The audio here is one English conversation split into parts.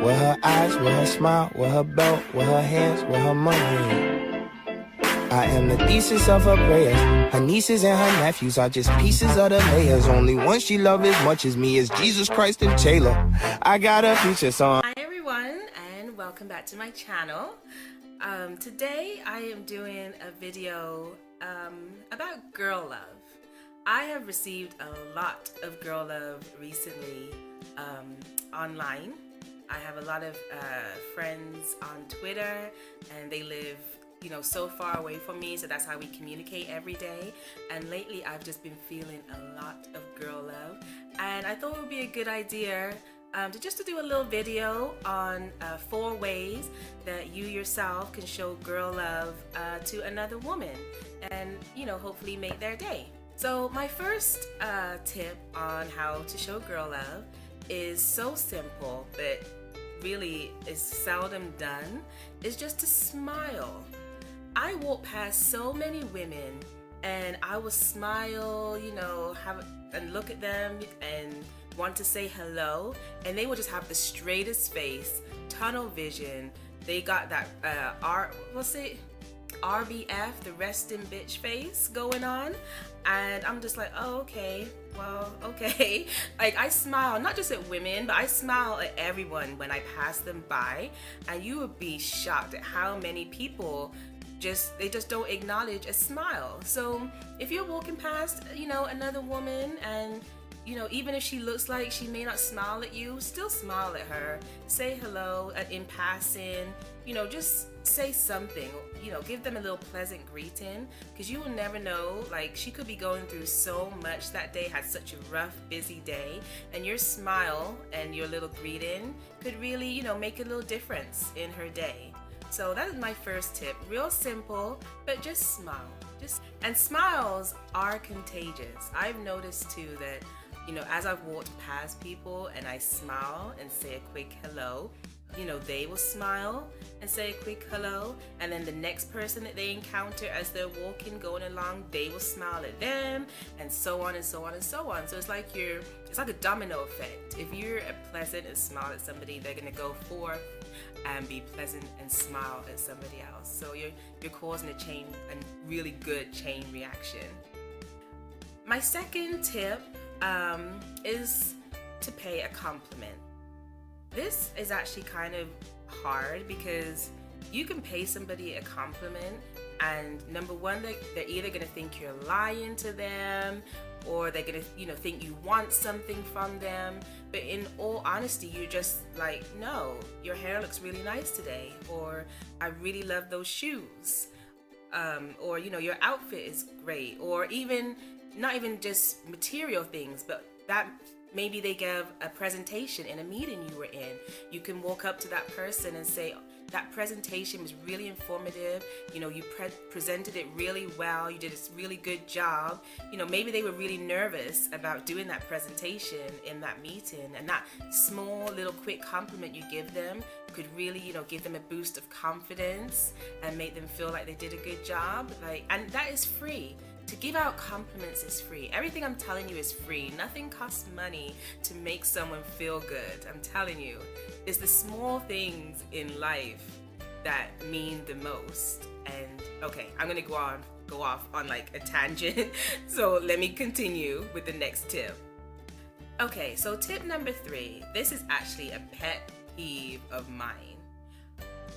With her eyes, with her smile, with her belt, with her hands, with her money. I am the thesis of her prayers. Her nieces and her nephews are just pieces of the layers. Only one she loves as much as me is Jesus Christ and Taylor. I got a feature song. Hi everyone, and welcome back to my channel. Today I am doing a video about girl love. I have received a lot of girl love recently online. I have a lot of friends on Twitter, and they live so far away from me, so that's how we communicate every day. And lately I've just been feeling a lot of girl love, and I thought it would be a good idea to do a little video on 4 ways that you yourself can show girl love to another woman, and hopefully make their day. So my first tip on how to show girl love is so simple, but really is seldom done, is just to smile. I walk past so many women and I will smile, and look at them and want to say hello, and they will just have the straightest face, tunnel vision. They got that RBF, the resting bitch face going on, and I'm just like, oh, okay, well, okay. Like, I smile not just at women, but I smile at everyone when I pass them by, and you would be shocked at how many people they just don't acknowledge a smile. So if you're walking past another woman, and even if she looks like she may not smile at you, still smile at her, say hello in passing, just say something, give them a little pleasant greeting, because you will never know, like, she could be going through so much that day, had such a rough, busy day, and your smile and your little greeting could really, make a little difference in her day. So that is my first tip. Real simple, but just smile. And smiles are contagious. I've noticed too that, as I've walked past people and I smile and say a quick hello, they will smile and say a quick hello, and then the next person that they encounter as they're walking, going along, they will smile at them, and so on and so on and so on. So it's like a domino effect. If you're pleasant and smile at somebody, they're gonna go forth and be pleasant and smile at somebody else. So you're causing a really good chain reaction. My second tip is to pay a compliment. This is actually kind of hard because you can pay somebody a compliment, and number one, they're either gonna think you're lying to them, or they're gonna think you want something from them. But in all honesty, you're just like, no, your hair looks really nice today, or I really love those shoes, or your outfit is great, or even not even just material things, but that maybe they gave a presentation in a meeting you were in. You can walk up to that person and say, that presentation was really informative, you presented it really well, you did a really good job. Maybe they were really nervous about doing that presentation in that meeting, and that small little quick compliment you give them could really, give them a boost of confidence and make them feel like they did a good job. And that is free. To give out compliments is free. Everything I'm telling you is free. Nothing costs money to make someone feel good. I'm telling you. It's the small things in life that mean the most. And okay, I'm gonna go off on like a tangent. So let me continue with the next tip. Okay, so tip number 3. This is actually a pet peeve of mine.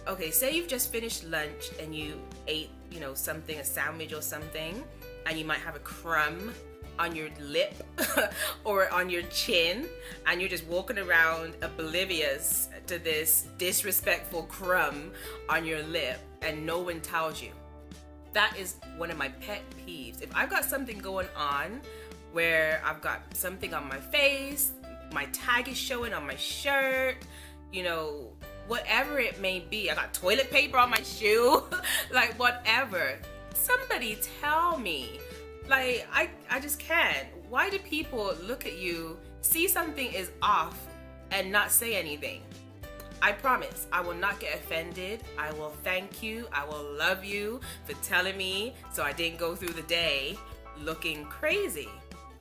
Okay, say you've just finished lunch and you ate, something, a sandwich or something, and you might have a crumb on your lip or on your chin, and you're just walking around oblivious to this disrespectful crumb on your lip, and no one tells you. That is one of my pet peeves. If I've got something going on where I've got something on my face, my tag is showing on my shirt, whatever it may be, I got toilet paper on my shoe, like whatever, somebody tell me. Like, I just can't. Why do people look at you, see something is off, and not say anything? I promise I will not get offended. I will thank you. I will love you for telling me, so I didn't go through the day looking crazy.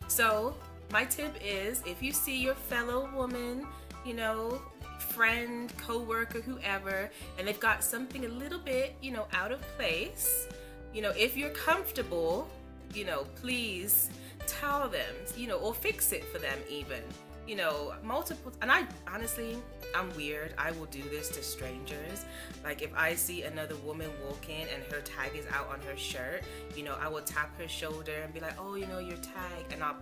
So my tip is, if you see your fellow woman, friend, co-worker, whoever, and they've got something a little bit, out of place, if you're comfortable, please tell them, or fix it for them even, multiple. And I'm weird. I will do this to strangers. Like if I see another woman walking and her tag is out on her shirt, I will tap her shoulder and be like, oh, your tag, and I'll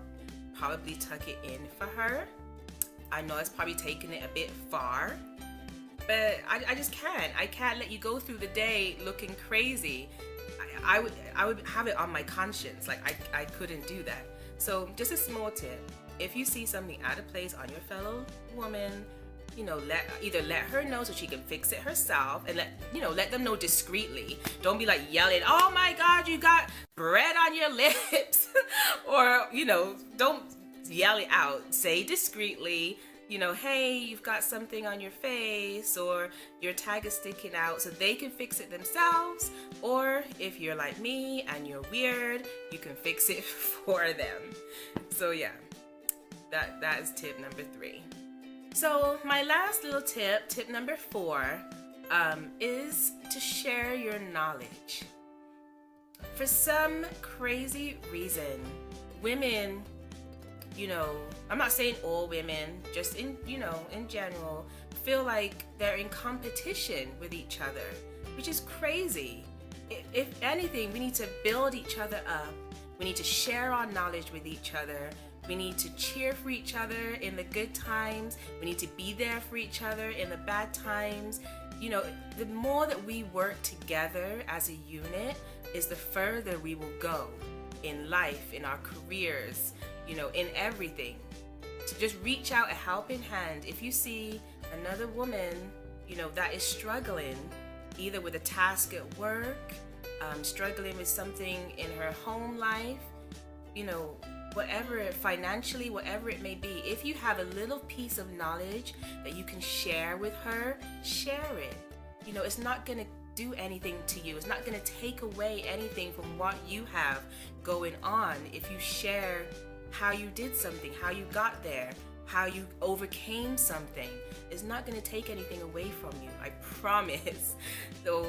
probably tuck it in for her. I know it's probably taking it a bit far, but I just can't. I can't let you go through the day looking crazy. I would have it on my conscience. Like I couldn't do that. So just a small tip. If you see something out of place on your fellow woman, let her know so she can fix it herself, and let them know discreetly. Don't be like yelling, oh my God, you got bread on your lips. Or, don't yell it out. Say discreetly, hey, you've got something on your face, or your tag is sticking out, so they can fix it themselves. Or if you're like me and you're weird, you can fix it for them. So yeah, that is tip number 3. So my last little tip number 4, is to share your knowledge. For some crazy reason, women, I'm not saying all women, just in general, feel like they're in competition with each other, which is crazy. If anything, we need to build each other up. We need to share our knowledge with each other. We need to cheer for each other in the good times. We need to be there for each other in the bad times. The more that we work together as a unit is the further we will go in life, in our careers, in everything. To just reach out a helping hand. If you see another woman, that is struggling, either with a task at work, struggling with something in her home life, whatever, financially, whatever it may be, if you have a little piece of knowledge that you can share with her, share it. It's not going to do anything to you. It's not going to take away anything from what you have going on if you share how you did something, how you got there, how you overcame something. It's not going to take anything away from you, I promise. So,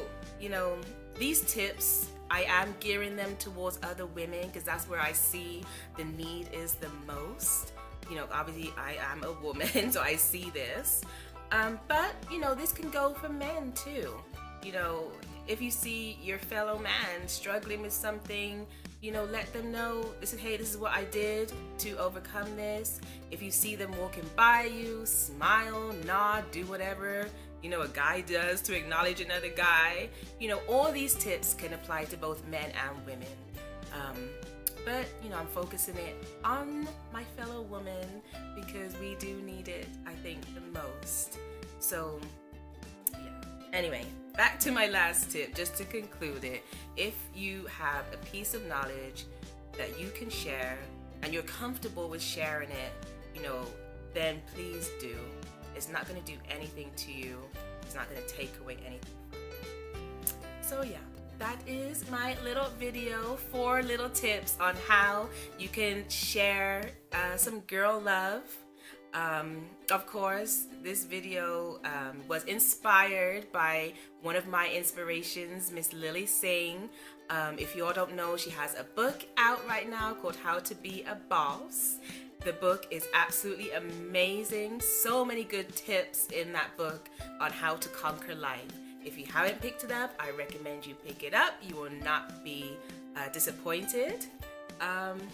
these tips, I am gearing them towards other women because that's where I see the need is the most. Obviously I am a woman, so I see this. But, this can go for men too. If you see your fellow man struggling with something, let them know, hey, this is what I did to overcome this. If you see them walking by you, smile, nod, do whatever, a guy does to acknowledge another guy. All these tips can apply to both men and women. But, I'm focusing it on my fellow woman because we do need it, I think, the most. So, yeah. Anyway, back to my last tip, just to conclude it. If you have a piece of knowledge that you can share and you're comfortable with sharing it, then please do. It's not going to do anything to you. It's not going to take away anything from you. So yeah, that is my little video, 4 little tips on how you can share some girl love. Of course, this video was inspired by one of my inspirations, Miss Lily Singh. If you all don't know, she has a book out right now called How to Be a Boss. The book is absolutely amazing. So many good tips in that book on how to conquer life. If you haven't picked it up, I recommend you pick it up. You will not be disappointed.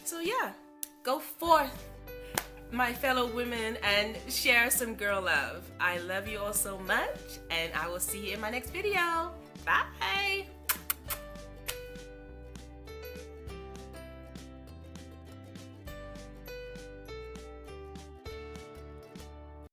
So yeah, go forth, my fellow women, and share some girl love. I love you all so much, and I will see you in my next video. Bye!